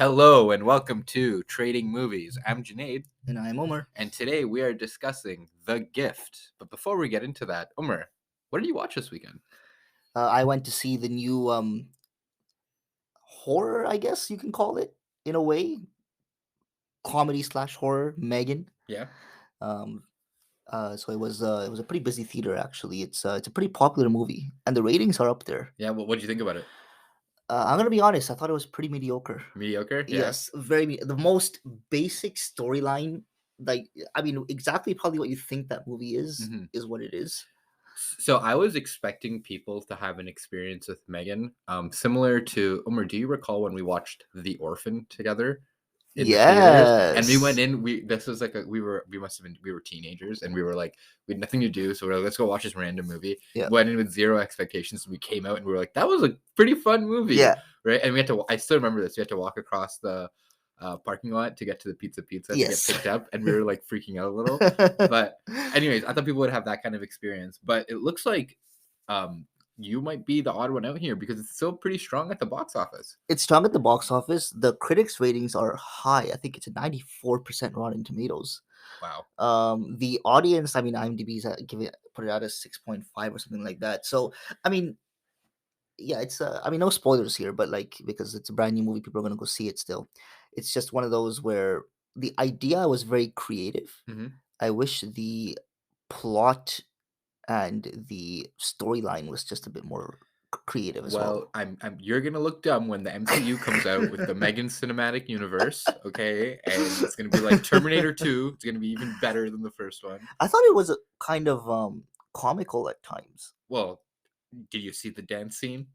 Hello and welcome to Trading Movies. I'm Junaid, And I'm Omar. and today we are discussing The Gift. But before we get into that, Omar, what did you watch this weekend? I went to see the new horror, I guess you can call it, in a way, comedy slash horror, Megan. Yeah, Um, so it was a pretty busy theater actually. It's a pretty popular movie, and the ratings are up there. yeah. What did you think about it? I'm gonna be honest, I thought it was pretty mediocre. Mediocre. Yeah. Yes, the most basic storyline. Like, I mean, exactly probably what you think that movie hmm is what it is. So I was expecting people to have an experience with Megan, similar to Omar. Do you recall when we watched The Orphan together in the theaters? And we went Yes. in. This was like we were teenagers, and we were like we had nothing to do, so we're like, let's go watch this random movie. Yeah. Went in with zero expectations. We came out and we were like, that was a pretty fun movie, Yeah. right? And we had to. I still remember this. We had to walk across the parking lot to get to the pizza to get Yes. picked up, and we were like freaking out a little. But anyways, I thought people would have that kind of experience, but it looks like you might be the odd one out here because it's still pretty strong at the box office. It's strong at the box office. The critics' ratings are high. I think it's a 94% Rotten Tomatoes. Wow. The audience, I mean, IMDb's put it out as 6.5 or something like that. So, I mean, yeah, it's I mean, no spoilers here, but like because it's a brand new movie, people are gonna go see it still. It's just one of those where the idea was very creative. hmm I wish the plot and the storyline was just a bit more creative as well. Well, you're gonna look dumb when the MCU comes out with the Megan Cinematic Universe, okay? And it's gonna be like Terminator 2. It's gonna be even better than the first one. I thought it was a kind of comical at times. Well, did you see the dance scene?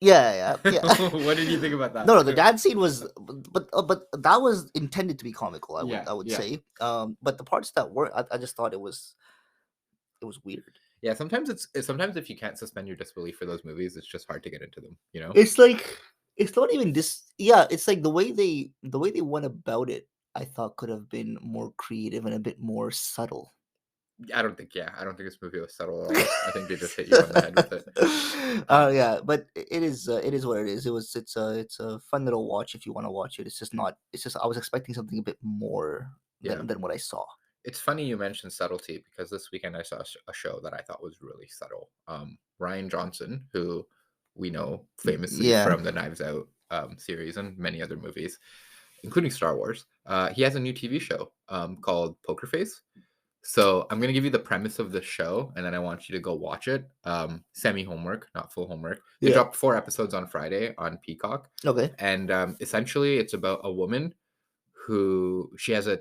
Yeah, yeah, yeah. What did you think about that? No, the dance scene was, but that was intended to be comical. Yeah, I would yeah. say. But the parts that weren't, I just thought it was weird. Yeah, sometimes if you can't suspend your disbelief for those movies, it's just hard to get into them, you know? It's like it's not even this. Yeah, it's like the way they went about it. I thought could have been more creative and a bit more subtle. I don't think this movie was subtle at all. I think they just hit you on the head with it. Yeah, but it is what it is. It's a fun little watch if you want to watch it. It's just not. It's just I was expecting something a bit more Yeah. than what I saw. It's funny you mentioned subtlety because this weekend I saw a show that I thought was really subtle. Ryan Johnson, who we know famously Yeah. from the Knives Out series and many other movies, including Star Wars, he has a new TV show called Poker Face. So I'm gonna give you the premise of the show, and then I want you to go watch it. Semi homework, not full homework. They Yeah. dropped 4 episodes on Friday on Peacock, Okay. and essentially it's about a woman who she has a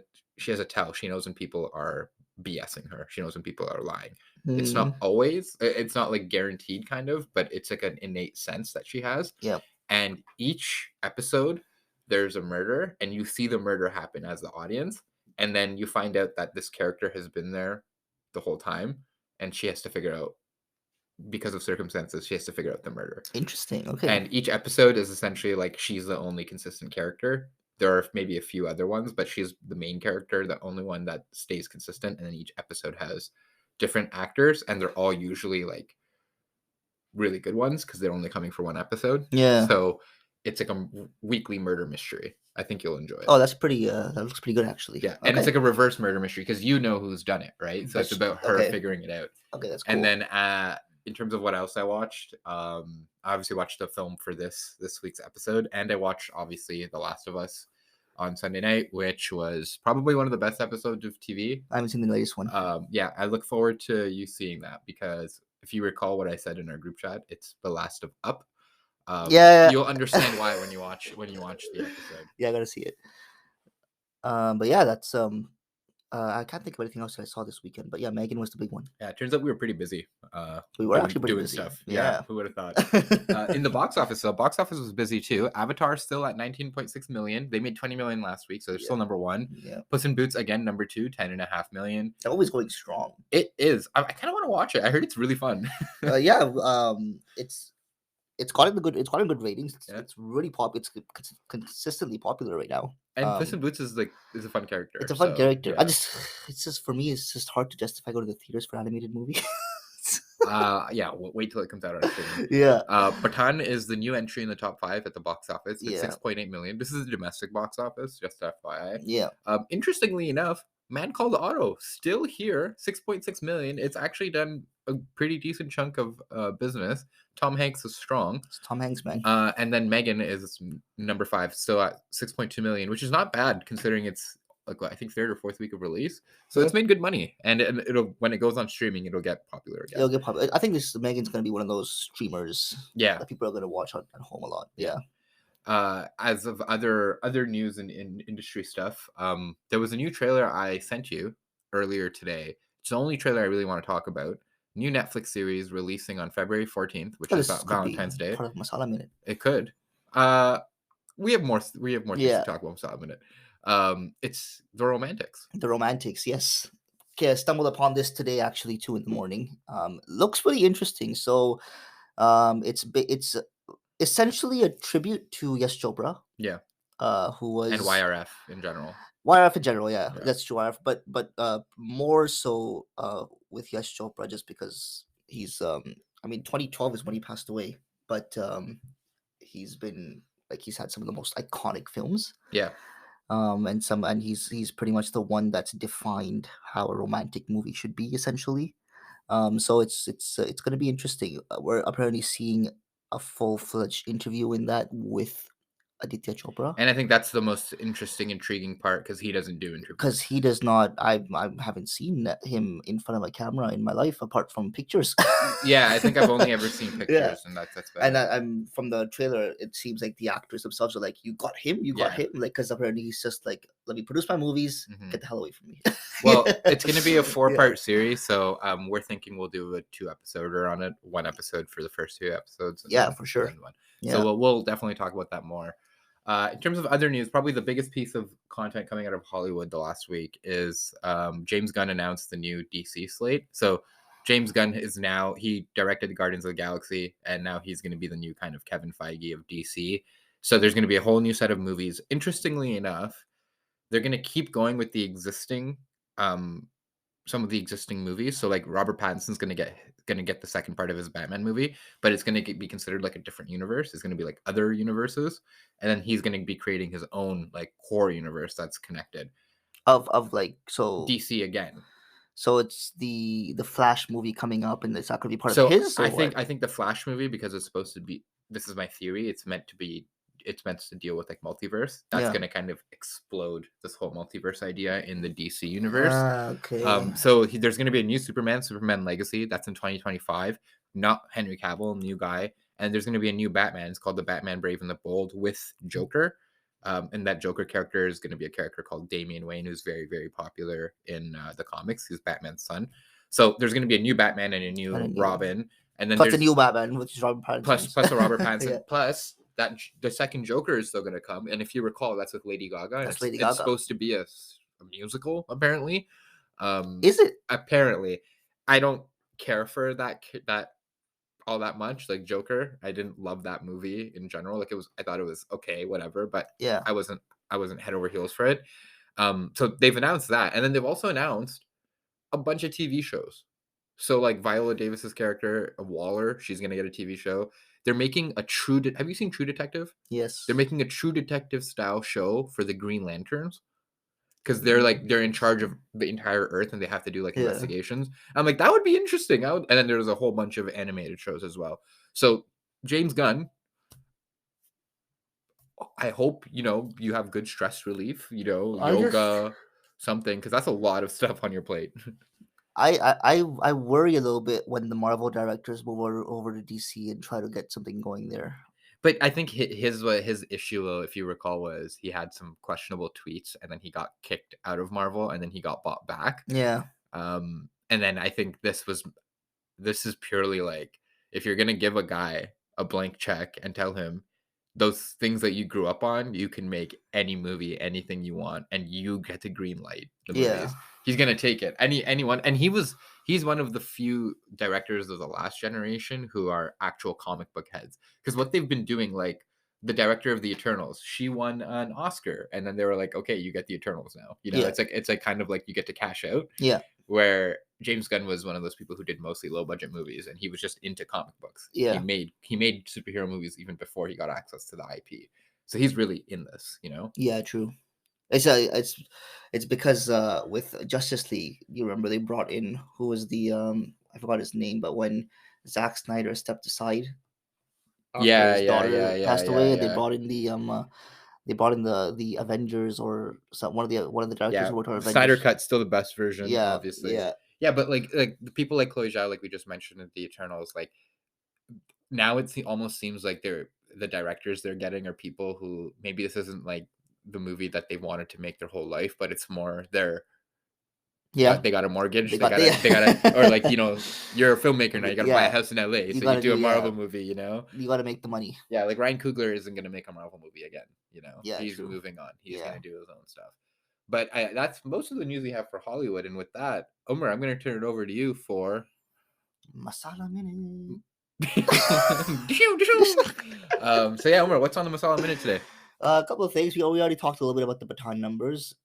tell. She knows when people are BSing her. She knows when people are lying. It's Mm, not always. It's not like guaranteed, kind of, but it's like an innate sense that she has. yeah. And each episode, there's a murder, and you see the murder happen as the audience, and then you find out that this character has been there the whole time, and she has to figure out because of circumstances. She has to figure out the murder. Interesting. Okay. And each episode is essentially like she's the only consistent character. There are maybe a few other ones, but she's the main character, the only one that stays consistent. And then each episode has different actors, and they're all usually like really good ones because they're only coming for one episode. Yeah. So it's like a weekly murder mystery. I think you'll enjoy it. Oh, that's pretty. That looks pretty good actually. Yeah, and it's like a reverse murder mystery because you know who's done it, right? So it's That's- about her okay. figuring it out. Okay, that's cool. And then in terms of what else I watched, I obviously watched the film for this week's episode, and I watched obviously The Last of Us on Sunday night, which was probably one of the best episodes of TV. I haven't seen the latest one. Yeah, I look forward to you seeing that because if you recall what I said in our group chat, it's The Last of Up. Yeah. You'll understand why when you watch the episode. Yeah, I gotta see it. But yeah, that's I can't think of anything else that I saw this weekend. But yeah, Megan was the big one. Yeah, it turns out we were pretty busy. We were actually pretty doing busy. stuff. Yeah. Who would have thought? In the box office, the box office was busy too. Avatar still at 19.6 million. They made 20 million last week, so they're still number one. Yeah. Puss in Boots again, number 2, 10.5 million. They're always going strong. It is. I kind of want to watch it. I heard it's really fun. Yeah. It's gotten good ratings. It's really popular. It's consistently popular right now. And Puss in Boots is a fun character. It's a fun character. Yeah. It's just for me, it's just hard to justify going to the theaters for an animated movie. Yeah, wait till it comes out on streaming. Yeah, Pathaan is the new entry in the top 5 at the box office with yeah, 6.8 million. This is the domestic box office, just FYI. yeah. Interestingly enough, Man Called Otto still here, 6.6 million. It's actually done a pretty decent chunk of business. Tom Hanks is strong. It's Tom Hanks, man. And then Megan is number 5, still at 6.2 million, which is not bad considering it's like I think third or fourth week of release. So Yeah. it's made good money, and it'll when it goes on streaming, it'll get popular again. It'll get popular. I think this Megan's gonna be one of those streamers Yeah, that people are gonna watch at home a lot. yeah. Yeah. As of other news and in industry stuff, there was a new trailer I sent you earlier today. It's the only trailer I really want to talk about. New Netflix series releasing on February 14th, which Oh, is this could be Valentine's Day. part of Masala Minute. It could. Uh, we have more things to Yeah, talk about in a minute. It's The Romantics. The Romantics. Yes. Okay, I stumbled upon this today actually too in the morning. Looks pretty interesting. So, it's essentially a tribute to Yash Chopra, Yeah, who and was YRF in general. YRF in general. Yeah, Yeah. that's true. YRF, but more so with Yash Chopra just because he's I mean 2012 is when he passed away, but he's been like he's had some of the most iconic films. Yeah. And he's pretty much the one that's defined how a romantic movie should be essentially. So it's going to be interesting. We're apparently seeing a full-fledged interview in that with Aditya Chopra And I think that's the most interesting, intriguing part because he doesn't do because interviews. he does not. I haven't seen him in front of a camera in my life apart from pictures. Yeah, I think I've only ever seen Yeah. pictures, and that's about And it. I'm from the trailer. It seems like the actors themselves are like, "You got him, you got Yeah. him," like because apparently he's just like, "Let me produce my movies, Mhm. get the hell away from me." Well, it's going to be a Yeah, 4-part series, so we're thinking we'll do a 2-episoder on it. 1 episode for the first 2 episodes, yeah, for sure. then one. So Yeah, we'll definitely talk about that more. In terms of other news, probably the biggest piece of content coming out of Hollywood the last week is James Gunn announced the new DC slate. So James Gunn is now he directed the Guardians of the Galaxy, and now he's going to be the new kind of Kevin Feige of DC. So there's going to be a whole new set of movies. Interestingly enough, they're going to keep going with the existing um some of the existing movies. So like Robert Pattinson's going to get the second part of his Batman movie, but it's going to be considered like a different universe. It's going to be like other universes, and then he's going to be creating his own like core universe that's connected. of like DC again. so it's the Flash movie coming up, and it's not going to be part of So his or I what? think I think the Flash movie, because it's supposed to be, this is my theory, it's meant to deal with like multiverse. That's Yeah. going to kind of explode this whole multiverse idea in the DC universe. Okay. So there's going to be a new Superman Legacy. That's in 2025. Not Henry Cavill, new guy. And there's going to be a new Batman. It's called the Batman Brave and the Bold with Joker. And that Joker character is going to be a character called Damian Wayne, who's very, very popular in the comics. He's Batman's son. So there's going to be a new Batman and a And new then you Robin. And then plus the there's new Batman, which is Robert Pattinson's. plus a Robert Yeah, Pattinson. Plus that the second Joker is still going to come. And if you recall, that's with Lady Gaga. And that's Lady it's Gaga. supposed to be a musical, apparently. Is it? Apparently, I don't care for that all that much. Like Joker, I didn't love that movie in general. Like I thought it was okay, whatever, but Yeah. I wasn't head over heels for it. So they've announced that, and then they've also announced a bunch of TV shows. So like Viola Davis's character Waller, she's gonna get a TV show. They're making a have you seen True Detective? Yes. They're making a True Detective style show for the Green Lanterns because they're in charge of the entire Earth and they have to do like Yeah. investigations. I'm like, that would be interesting. And then there's a whole bunch of animated shows as well. So James Gunn, I hope you have good stress relief, I just yoga, something, because that's a lot of stuff on your plate. I worry a little bit when the Marvel directors move over to DC and try to get something going there. But I think his issue, if you recall, was he had some questionable tweets, and then he got kicked out of Marvel, and then he got bought back. Yeah. And then I think this is purely like, if you're gonna give a guy a blank check and tell him those things that you grew up on, you can make any movie, anything you want, and you get to green light the Yeah. movies. He's gonna take it. Anyone, and he's one of the few directors of the last generation who are actual comic book heads. Because what they've been doing, like the director of the Eternals, she won an Oscar, and then they were like, okay, you get the Eternals now. Yeah. It's like kind of like you get to cash out. Yeah. where James Gunn was one of those people who did mostly low budget movies, and he was just into comic books. He Yeah, made superhero movies even before he got access to the IP. So he's really in this, you know. yeah, true. It's because with Justice League, you remember they brought in who was the I forgot his name, but when Zack Snyder stepped aside after Yeah, his yeah, yeah, daughter yeah, passed yeah, away, yeah. they brought in the Avengers or one of the directors Yeah, who worked on Snyder Avengers. Cut's still the best version, Yeah, obviously. yeah, Yeah, but like the people like Chloe Zhao, like we just mentioned in the Eternals, like now almost seems like the directors they're getting are people who maybe this isn't like the movie that they wanted to make their whole life, but it's more yeah. they got a mortgage, They got the they gotta, or like you're a filmmaker now, you gotta buy a yeah. house in LA, You so you gotta do do a yeah. Marvel movie, you know. You gotta make the money. Yeah, like Ryan Coogler isn't gonna make a Marvel movie again, you know. Yeah, He's true. moving on. He's Yeah. gonna do his own stuff. But that's most of the news we have for Hollywood. And with that, Omar, I'm gonna turn it over to you for Masala minute. so yeah, Omar, what's on the Masala Minute today? A couple of things. We already talked a little bit about the Pathaan numbers.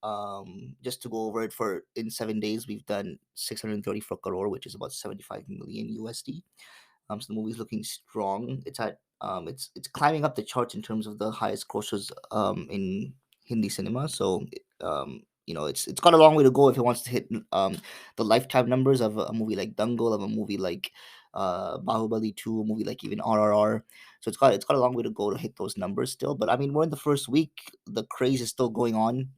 Just to go over it, for in 7 days, we've done 634 crore, which is about 75 million USD. So the movie's looking strong. It's climbing up the charts in terms of the highest grossers in Hindi cinema. So it's got a long way to go if it wants to hit the lifetime numbers of a movie like Dangal, of a movie like Bahubali 2, a movie like even RRR. So it's got a long way to go to hit those numbers still. But I mean, we're in the first week. The craze is still going on,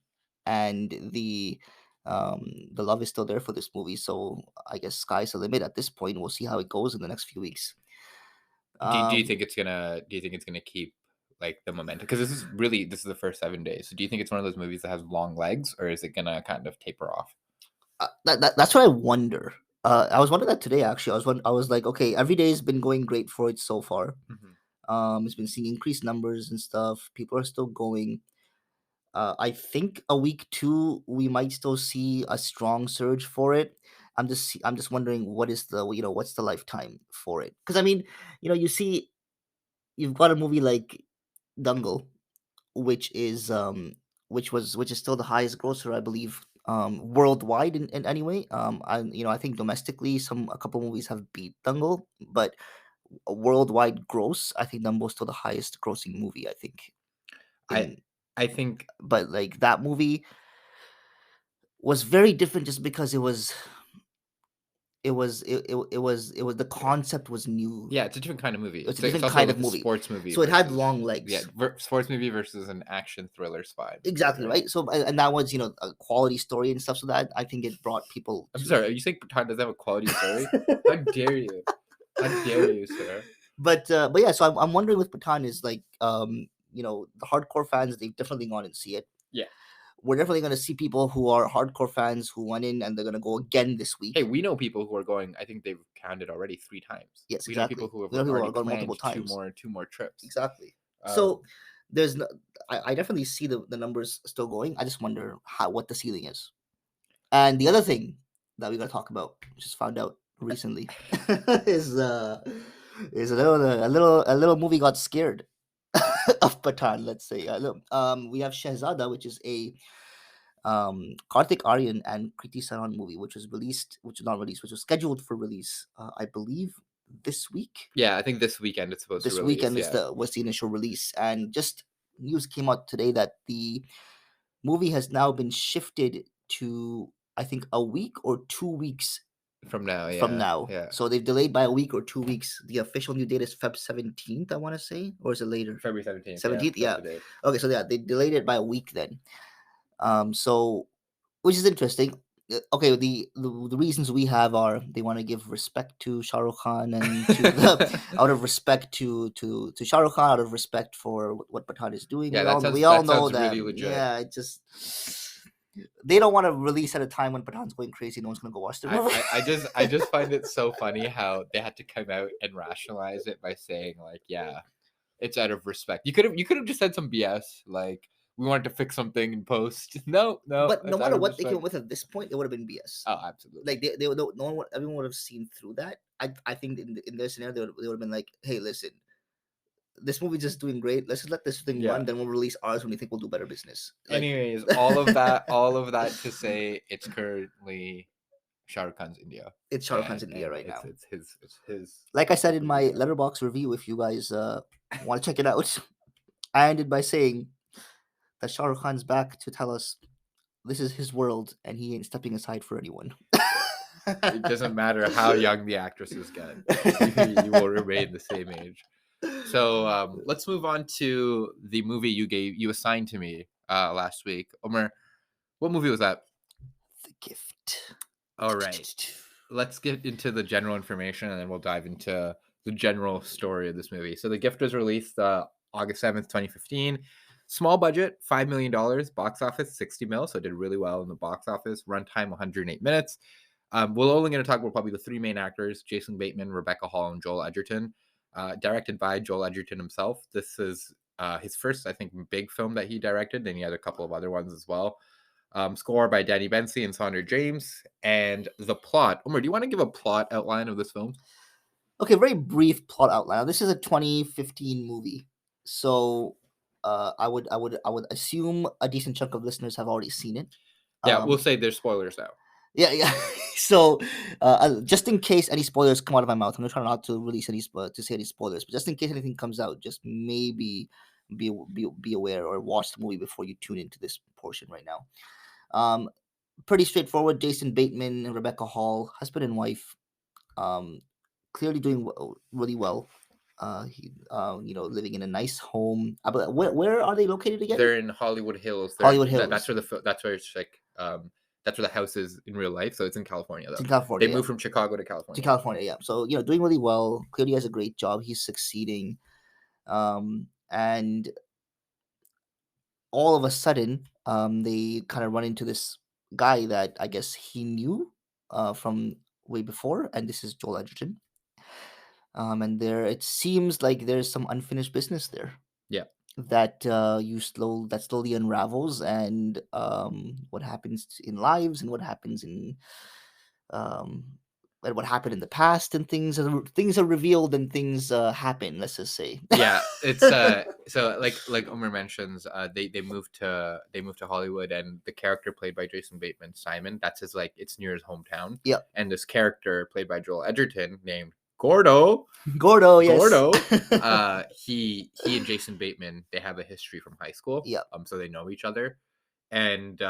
and the love is still there for this movie. So I guess sky's the limit at this point. We'll see how it goes in the next few weeks. Do you Um, think it's gonna keep like the momentum? Because this is the first 7 days. So do you think it's one of those movies that has long legs, or is it gonna kind of taper off? that's what I wonder. I was wondering that today actually. I was like, okay, every day has been going great for it so far. Mhm. It's been seeing increased numbers and stuff. People are still going. I think a week two we might still see a strong surge for it. I'm just wondering what is the what's the lifetime for it? Because I mean, you see, you've got a movie like Dungle, which is which is still the highest grosser, I believe, worldwide in any way. I think domestically a couple movies have beat Dangal, but a worldwide gross, I think Dumbo's still the highest grossing movie, I think. I In I think But like that movie was very different just because it was the concept was new. yeah, it's a different kind of movie. It's a It's different also kind of like a movie. sports movie So it had versus long yeah, legs. sports movie versus an action thriller spy movie, Exactly, right? right? So and that was, a quality story and stuff, so that I think it brought people I'm to sorry, are you saying Pathaan doesn't have a quality story? How dare you? How dare you, sir? but yeah, so I'm wondering with Pathaan is like, the hardcore fans, they've definitely gone and see it. Yeah. We're definitely going to see people who are hardcore fans who went in and they're going to go again this Hey, week. we know people who are going. I think they've counted already 3 times. Yes, We know people exactly. who have We know people who already are going multiple planned times. two more trips. Exactly. Um, So there's no, I definitely see the numbers still going. I just wonder what the ceiling is. And the other thing that we got to talk about, just found out recently, is a little movie got scared of Pathaan. Let's say, we have Shehzada, which is a Karthik Aryan and Kriti Sanon movie, which was not released, which was scheduled for release, I believe, this week. yeah, I think this weekend it's supposed to This release. weekend Yeah, was the initial release, and just news came out today that the movie has now been shifted to, I think, a week or 2 weeks from now. from Yeah, now. yeah. So they've delayed by a week or 2 weeks. The official new date is Feb 17th, I want to say, or is it later? February 17th. Yeah, 17th, that's yeah. the date. Okay, so yeah, they delayed it by a week then. So, which is interesting. Okay, the reasons we have are they want to give respect to Shah Rukh Khan, and out of respect to Shah Rukh Khan, out of respect for what Pathaan is doing. Yeah, We all that know sounds that. really legit. Yeah, it just, they don't want to release at a time when Pathaan's going crazy. No one's gonna go watch the movie. I just find it so funny how they had to come out and rationalize it by saying like, yeah, it's out of respect. You could have just said some BS like we wanted to fix something in post. No, no, But no it's out matter of what they came up respect. with at this point, it would have been BS. Oh, absolutely. Like they would, no one, everyone would have seen through that. I think in their scenario, they would have been like, hey, listen, this movie's just doing great. Let's just let this thing Yeah. run. Then we'll release ours when we think we'll do better business. Like, Anyways, all of that to say it's currently Shah Rukh Khan's India, It's Shah Rukh Khan's in India and right now. it's his Like I said in movie. my Yeah. Letterboxd review, if you guys want to check it out, I ended by saying that Shah Rukh Khan's back to tell us this is his world and he ain't stepping aside for anyone. It doesn't matter how young the actresses get, you will remain the same age. So let's move on to the movie you assigned to me last week. Omer, what movie was that? The Gift. All right. Let's get into the general information and then we'll dive into the general story of this movie. So The Gift was released August 7th, 2015. Small budget, $5 million. Box office, 60 mil. So it did really well in the box office. Runtime, 108 minutes. We're only going to talk about probably the three main actors, Jason Bateman, Rebecca Hall, and Joel Edgerton. Directed by Joel Edgerton himself. This is his first, I think, big film that he directed, and he had a couple of other ones as well. Score by Danny Bensi and Sandra James. And the plot. Omer, do you want to give a plot outline of this film? Okay, very brief plot outline. This is a 2015 movie, so I would assume a decent chunk of listeners have already seen it. Yeah, we'll Um, say there's spoilers now. yeah. So, just in case any spoilers come out of my mouth, I'm gonna try not to release to say any spoilers, but just in case anything comes out, just maybe be aware or watch the movie before you tune into this portion right now. Um, Pretty straightforward. Jason Bateman and Rebecca Hall, husband and wife, um, clearly doing really well. Living in a nice home. But where are they located again? They're in Hollywood Hills. Hollywood That's Hills. where that's where it's like that's where the house is in real life. So it's in California It's though. in They California. Yeah. moved from Chicago to To California. California, yeah. So doing really well. Clearly has a great job. He's succeeding, and all of a sudden, they kind of run into this guy that I guess he knew from way before, and this is Joel Edgerton. And there, it seems like there's some unfinished business there Yeah. that that slowly unravels, and what happens in lives and what happens in um and what happened in the past, and things are revealed and things happen, let's just say. Yeah, it's so like Omer mentions, they moved to Hollywood, and the character played by Jason Bateman, Simon, that's his like it's near his hometown. Yep. And this character played by Joel Edgerton named Gordo, Gordo, yes. Gordo, he and Jason Bateman, they have a history from high school. Yep. So they know each other, and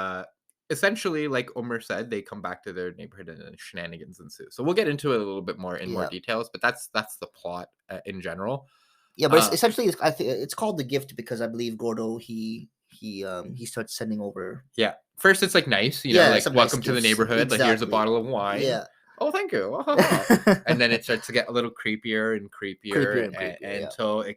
essentially, like Omer said, they come back to their neighborhood and then shenanigans ensue. So we'll get into it a little bit more in more Yep. details, but that's the plot in general. Yeah, but Uh, essentially, I think it's called The Gift because I believe Gordo he starts sending over. Yeah. First, it's like nice, Yeah, like some nice welcome to the gifts. neighborhood. Like here's a Exactly. bottle of wine. Yeah. Oh, thank you. And then it starts to get a little creepier and creepier, Creepier and creepier, yeah.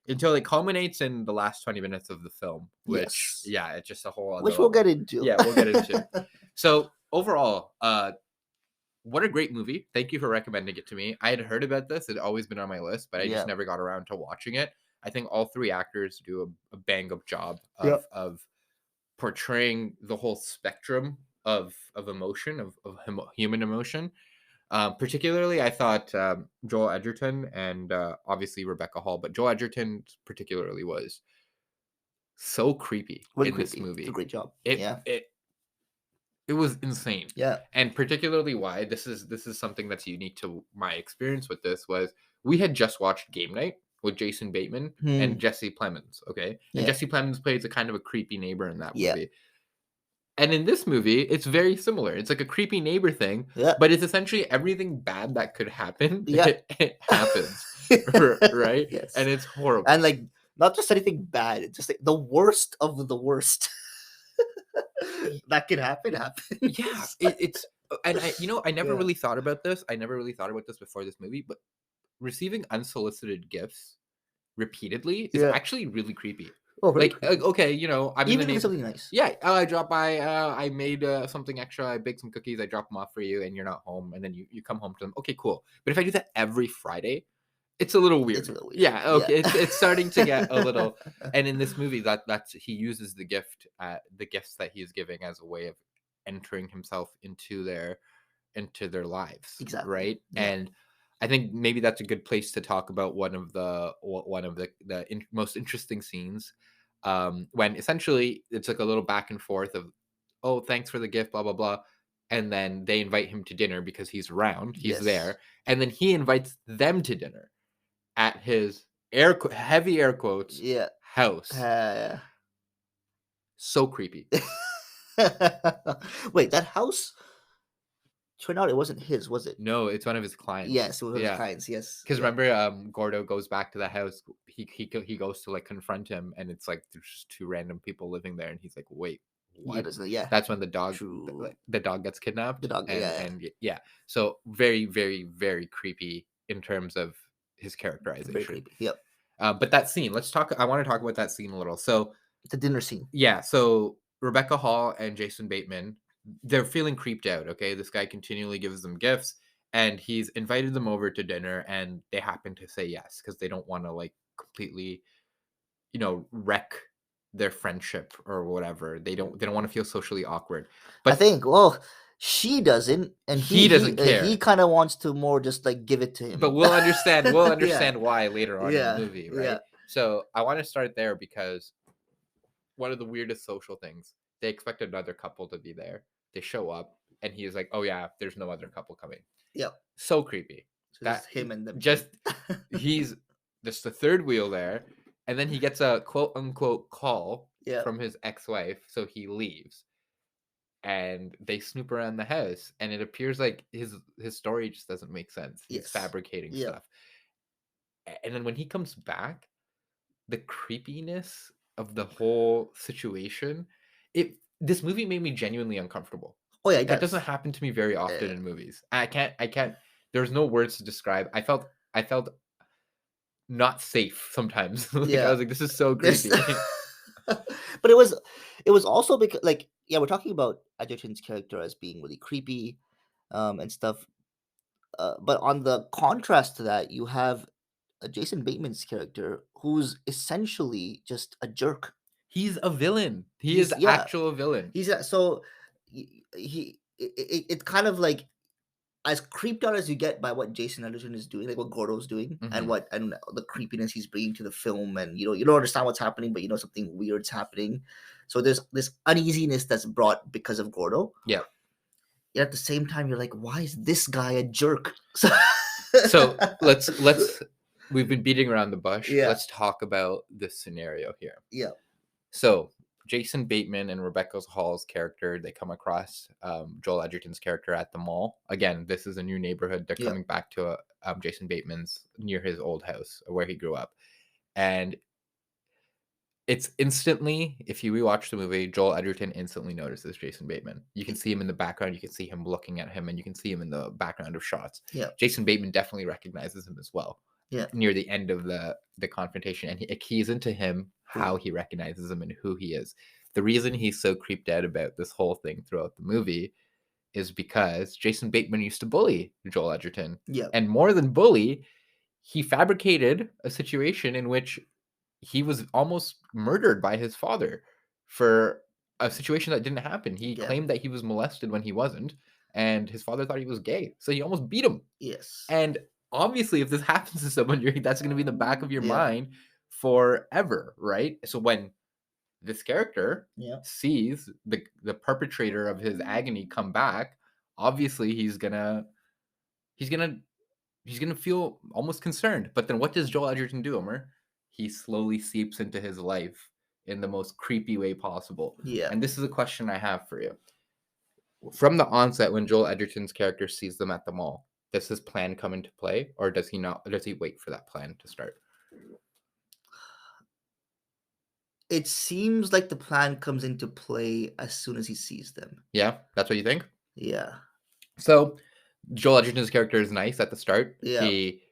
until it culminates in the last 20 minutes of the film, which Yes. yeah, it's just a whole other Which we'll level. get into. Yeah, we'll get into. So overall, what a great movie. Thank you for recommending it to me. I had heard about this. It had always been on my list, but I Yeah. just never got around to watching it. I think all three actors do a bang up job Yep. of portraying the whole spectrum of emotion, of human emotion. Particularly, I thought Joel Edgerton and obviously Rebecca Hall, but Joel Edgerton particularly was so creepy Really in this creepy. It's a movie. great job. It Yeah. it was insane. Yeah. And particularly why this is something that's unique to my experience with this was we had just watched Game Night with Jason Bateman and Jesse Plemons, okay? And Yeah. Jesse Plemons plays a kind of a creepy neighbor in that Yeah. movie. And in this movie, it's very similar. It's like a creepy neighbor thing, Yeah. but it's essentially everything bad that could happen. Yeah. It happens, right? Yes. And it's horrible. And like not just anything bad, it's just like the worst of the worst that could happen happens. Yeah, it's and I never Yeah. really thought about this. I never really thought about this before this movie, but receiving unsolicited gifts repeatedly is Yeah. actually really creepy. Oh, very Like, creepy. okay, I'm in Even the if it's neighbor. something nice. Yeah, I dropped by. I made something extra. I baked some cookies. I drop them off for you, and you're not home. And then you come home to them. Okay, cool. But if I do that every Friday, it's a little weird. It's a little weird. Yeah, okay. Yeah. It's starting to get a little. And in this movie, that's he uses the gifts that he's giving as a way of entering himself into their lives. Exactly. Right. Yeah. And I think maybe that's a good place to talk about one of the most interesting scenes, when essentially it's like a little back and forth of, oh, thanks for the gift, blah blah blah. and then they invite him to dinner because he's around, he's Yes. there, and then he invites them to dinner at his heavy air quotes Yeah. house. Uh, So creepy. Wait, that house turned out it wasn't his, was it? No, it's one of his clients. Yes, it was one of his Yeah. clients. Yes. Because Yeah. remember, Gordo goes back to the house. He goes to like confront him, and it's like there's just two random people living there, and he's like, "Wait, He what?" doesn't. Yeah. That's when the dog, True. the dog gets The kidnapped, dog. Yeah. and yeah, so very, very, very creepy in terms of his Very characterization. creepy. Yep. But that scene, let's talk. I want to talk about that scene a little. So The dinner scene. yeah, so Rebecca Hall and Jason Bateman, they're feeling creeped out, okay? This guy continually gives them gifts and he's invited them over to dinner and they happen to say yes because they don't want to like completely, wreck their friendship or whatever. They don't want to feel socially awkward. I But think. Well, she doesn't, and he doesn't he care. kind of wants to more just like give it to But him. we'll Yeah. understand why later on in the Yeah. movie, Yeah. right? So I want to start there because one of the weirdest social things. They expect another couple to be there. They show up, and he's like, "Oh yeah, there's no other couple coming." Yep. So creepy. So That just him and them two. just he's just the third wheel there, and then he gets a quote unquote call Yeah. from his ex-wife, so he leaves, and they snoop around the house, and it appears like his story just doesn't make sense. He's Yes. fabricating Yep. stuff, and then when he comes back, the creepiness of the whole situation, this movie made me genuinely uncomfortable. Oh yeah, it That doesn't does. happen to me very often Uh, in movies. I can't there's no words to describe. I felt not safe sometimes. Like I yeah. was like, this is so This. creepy. But it was also because like yeah, we're talking about Edgerton's character as being really creepy, and stuff. But on the contrast to that, you have Jason Bateman's character, who's essentially just a jerk. He's a villain. He is He's yeah, actual villain. he's a, so it's kind of like as creeped out as you get by what Jason Anderson is doing, like what Gordo's doing, and Mhm. what and the creepiness he's bringing to the film, and you don't understand what's happening, but you know something weird's happening. So there's this uneasiness that's brought because of Gordo. Yeah. Yet at the same time, you're like, why is this guy a jerk? So, So let's we've been beating around the bush. yeah, Let's talk about this scenario here. yeah, So Jason Bateman and Rebecca Hall's character, they come across Joel Edgerton's character at the mall. Again, this is a new neighborhood. They're yeah, coming back to Jason Bateman's near his old house where he grew up. And it's instantly, if you rewatch the movie, Joel Edgerton instantly notices Jason Bateman. You can see him in the background, you can see him looking at him, and you can see him in the background of shots. yeah, Jason Bateman definitely recognizes him as well yeah. near the end of the confrontation, and it keys into him how True. he recognizes him and who he is. The reason he's so creeped out about this whole thing throughout the movie is because Jason Bateman used to bully Joel Edgerton, Yeah, and more than bully, he fabricated a situation in which he was almost murdered by his father for a situation that didn't happen. He yeah, claimed that he was molested when he wasn't, and his father thought he was gay, so he almost beat him. yes, And obviously, if this happens to someone, that's going to be in the back of your yeah, mind forever, right? So when this character yeah, sees the perpetrator of his agony come back, obviously he's gonna he's gonna feel almost concerned. But then what does Joel Edgerton do, Omer? He slowly seeps into his life in the most creepy way possible. yeah. And this is a question I have for you. From the onset, when Joel Edgerton's character sees them at the mall, does his plan come into play, or does he not? Does he wait for that plan to start? It seems like the plan comes into play as soon as he sees them. Yeah, that's what you think. Yeah, So Joel Edgerton's character is nice at the start. yeah, He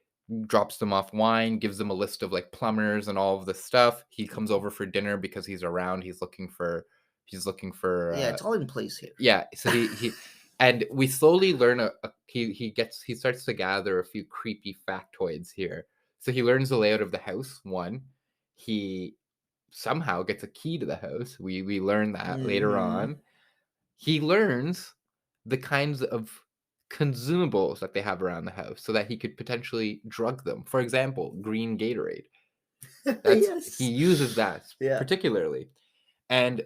drops them off wine, gives them a list of like plumbers and all of this stuff. He comes over for dinner because he's around. He's looking for yeah. It's all in place here. yeah. So he and we slowly learn he starts to gather a few creepy factoids here. So he learns the layout of the house. One, he somehow gets a key to the house. We learn that later Hmm. on. He learns the kinds of consumables that they have around the house so that he could potentially drug them. For example, green Gatorade. He Yes. uses that Yeah. particularly. And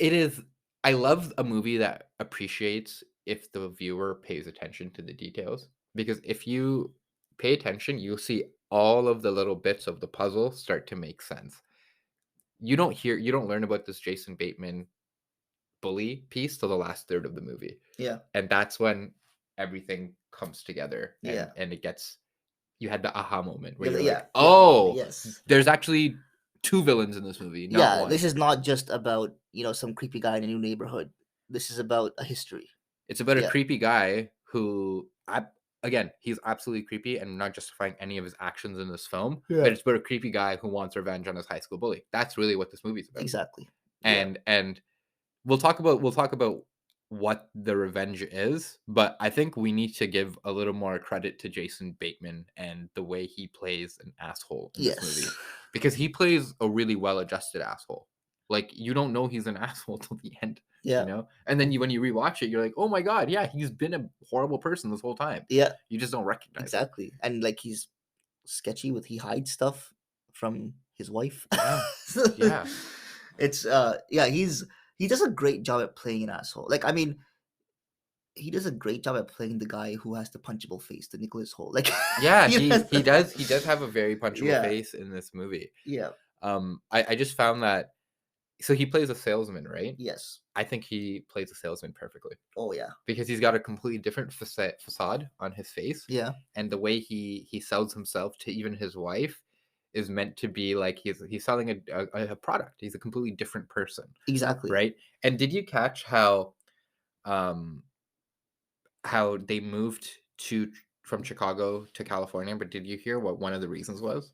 it is I love a movie that appreciates if the viewer pays attention to the details, because if you pay attention, you'll see all of the little bits of the puzzle start to make sense. You don't learn about this Jason Bateman bully piece till the last third of the movie. Yeah. And that's when everything comes together Yeah. and it gets you had the aha moment where Yeah. you're Yeah. like, Yeah. "Oh, Yes. there's actually 2 villains in this movie, not Yeah. 1." This is not just about, some creepy guy in a new neighborhood. This is about a history. It's about a Yeah. creepy guy who again, he's absolutely creepy and not justifying any of his actions in this film, Yeah. but it's about a creepy guy who wants revenge on his high school bully. That's really what this movie's about. Exactly. Yeah. And we'll talk about what the revenge is, but I think we need to give a little more credit to Jason Bateman and the way he plays an asshole in this Yes. movie, because he plays a really well-adjusted asshole. Like, you don't know he's an asshole till the end, Yeah. And then when you rewatch it, you're like, "Oh my god, yeah, he's been a horrible person this whole time." Yeah. You just don't recognize it. Exactly. And like he's sketchy with he hides stuff from his wife. Yeah. Yeah. It's yeah, he does a great job at playing an asshole. Like I mean, he does a great job at playing the guy who has the punchable face, the Nicholas Hoult. Like Yeah, he he does have a very punchable yeah, face in this movie. yeah, I just found that so he plays a salesman, right? yes. I think he plays a salesman perfectly Oh yeah. because he's got a completely different facade on his face, Yeah. and the way he sells himself to even his wife is meant to be like he's selling a product. He's a completely different person, Exactly. right? And did you catch um how they moved to from Chicago to California? But did you hear what one of the reasons was?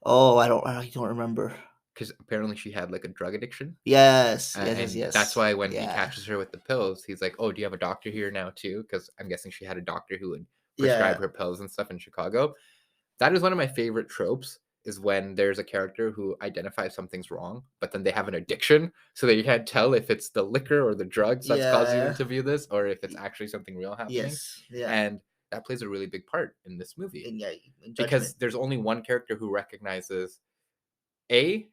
Oh, I don't remember. Because apparently she had like a drug addiction. Yes. Yes, yes, And that's yes. why when he Yeah. catches her with the pills, he's like, "Oh, do you have a doctor here now too?" Because I'm guessing she had a doctor who would prescribe Yeah. her pills and stuff in Chicago. That is one of my favorite tropes. Is when there's a character who identifies something's wrong, but then they have an addiction, so that you can't tell if it's the liquor or the drugs that's causing them Yeah. to view this, or if it's Y- actually something real happening. Yes. Yeah. And that plays a really big part in this movie And yeah, in because judgment. there's only one character who recognizes a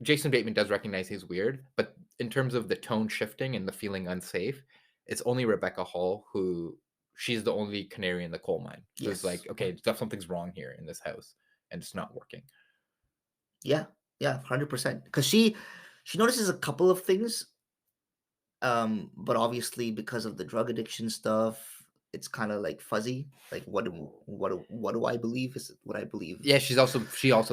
Jason Bateman does recognize he's weird, but in terms of the tone shifting and the feeling unsafe, it's only Rebecca Hall who she's the only canary in the coal mine who's Yes. like, okay, something's wrong here in this house and it's not working. Yeah. Yeah. 100%. Because she notices a couple of things. But obviously because of the drug addiction stuff, it's kind of like fuzzy. Like what do I believe? Is it what I believe? Yeah, she also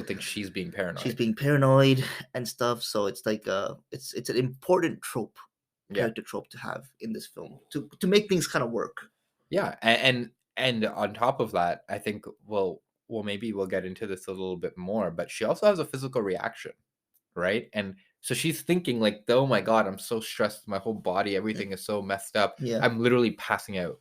thinks she's being She's paranoid. being paranoid and stuff. So it's like it's an important trope, Yeah. character trope to have in this film to make things kind of work. Yeah. And on top of that, I think maybe we'll get into this a little bit more, but she also has a physical reaction, right? And so she's thinking like, "Oh my god, I'm so stressed, my whole body, Yeah. everything is so messed up. Yeah. I'm literally passing out."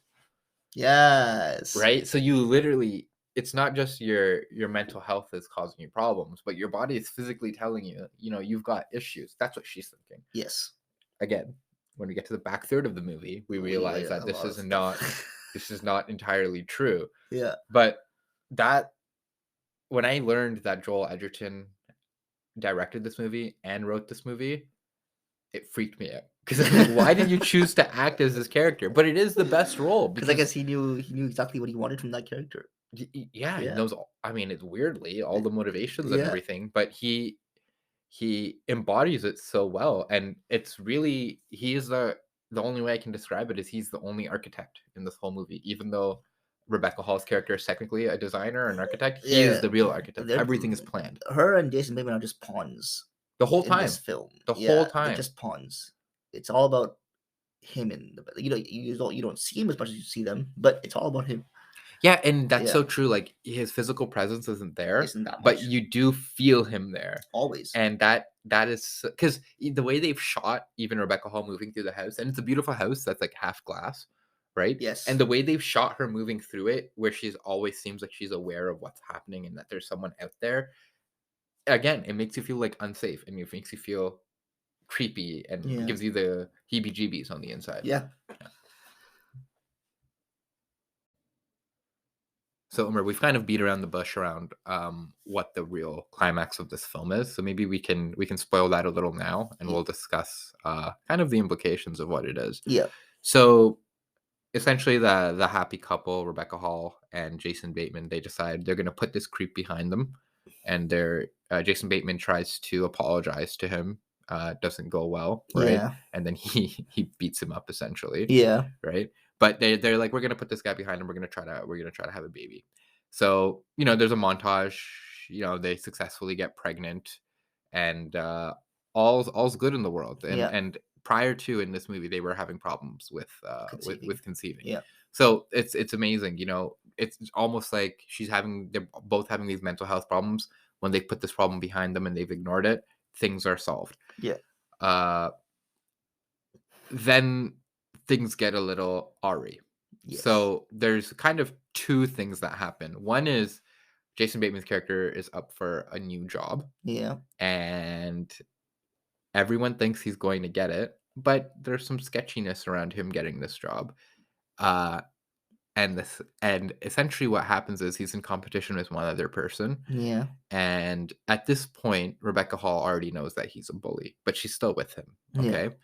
Yes. Right? So you literally it's not just your mental health is causing you problems, but your body is physically telling you, you've got issues. That's what she's thinking. Yes. Again, when we get to the back third of the movie, we realize Yeah, that a this lot of is not stuff. this is not entirely true. Yeah. But that when I learned that Joel Edgerton directed this movie and wrote this movie, it freaked me out. Because I'm like, why did you choose to act as this character? But it is the best role Because I because guess he knew exactly what he wanted from that character. yeah, he Yeah. knows all, I mean, it's weirdly all the motivations and Yeah. everything, but he embodies it so well, and it's really he is the only way I can describe it is he's the only architect in this whole movie, even though Rebecca Hall's character is technically a designer and architect. He is Yeah. the real architect. They're Everything is planned her and Jason Bateman are just pawns the whole in this time. film. The whole Yeah, they're time. just pawns. It's all about him and you don't see him as much as you see them, but it's all about him. Yeah, and that's Yeah, so true. Like his physical presence isn't there, isn't that but much you do feel him there. always? And that is because the way they've shot even Rebecca Hall moving through the house, and it's a beautiful house that's like half glass, right? And Yes. the way they've shot her moving through it, where she's always seems like she's aware of what's happening and that there's someone out there. Again, it makes you feel like unsafe and it makes you feel creepy and Yeah. gives you the heebie-jeebies on the inside. Yeah. Yeah. So, Umar, we've kind of beat around the bush around what the real climax of this film is. So maybe we can spoil that a little now, and Y- we'll discuss kind of the implications of what it is. Yeah, So essentially, the happy couple, Rebecca Hall and Jason Bateman, they decide they're going to put this creep behind them, and Jason Bateman tries to apologize to him. Doesn't go well, right? yeah, And then he beats him up essentially, yeah, right? But they're like, we're gonna put this guy behind him. We're gonna try to have a baby. So there's a montage. They successfully get pregnant, and all's good in the world. And yeah. and prior to in this movie, they were having problems with Conceiving. conceiving. Yeah, So it's amazing. It's almost like they're both having these mental health problems. When they put this problem behind them and they've ignored it, things are solved. yeah, Uh, then things get a little awry. yes, So there's kind of two things that happen. One is Jason Bateman's character is up for a new job, yeah, and everyone thinks he's going to get it, but there's some sketchiness around him getting this job. Uh, and essentially what happens is he's in competition with one other person, yeah, and at this point Rebecca Hall already knows that he's a bully, but she's still with him. yeah, Okay.